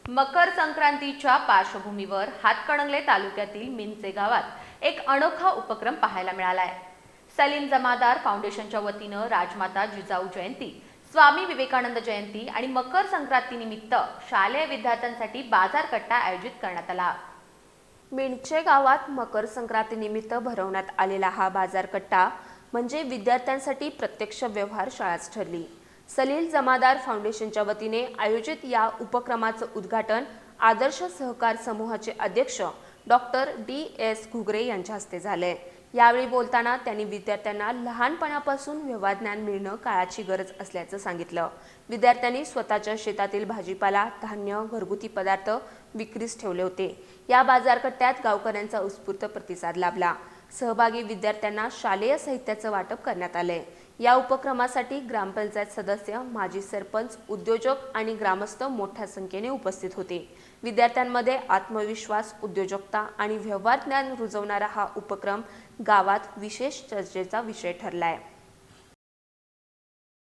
मकर संक्रांतीच्या पार्श्वभूमीवर हातकणंगले तालुक्यातील मिंचे गावात एक अनोखा उपक्रम पाहायला मिळालाय। सलीम जमादार फाउंडेशनच्या वतीनं राजमाता जिजाऊ जयंती, स्वामी विवेकानंद जयंती आणि मकर संक्रांतीनिमित्त शालेय विद्यार्थ्यांसाठी बाजार कट्टा आयोजित करण्यात आला। मिंचे गावात मकर संक्रांतीनिमित्त भरवण्यात आलेला हा बाजार कट्टा म्हणजे विद्यार्थ्यांसाठी प्रत्यक्ष व्यवहार शाळाच ठरली। सलील जमादार फाउंडेशनच्या वतीने आयोजित या उपक्रमाचं उद्घाटन आदर्श सहकार समूहाचे अध्यक्ष डॉक्टर डी.एस. घुगरे यांच्या हस्ते झाले। यावेळी बोलताना त्यांनी विद्यार्थ्यांना लहानपणापासून व्यवहारज्ञान मिळणं काळाची गरज असल्याचं सांगितलं। विद्यार्थ्यांनी स्वतःच्या शेतातील भाजीपाला, धान्य, घरगुती पदार्थ विक्रीस ठेवले होते। या बाजारकट्ट्यात गावकऱ्यांचा उत्स्फूर्त प्रतिसाद लाभला। सहभागी विद्यार्थ्यांना शालेय साहित्याचं वाटप करण्यात आले। या उपक्रमासाठी ग्रामपंचायत सदस्य, माजी सरपंच, उद्योजक आणि ग्रामस्थ मोठ्या संख्येने उपस्थित होते। विद्यार्थ्यांमध्ये आत्मविश्वास, उद्योजकता आणि व्यवहार ज्ञान रुजवणारा हा उपक्रम गावात विशेष चर्चेचा विषय ठरलाय।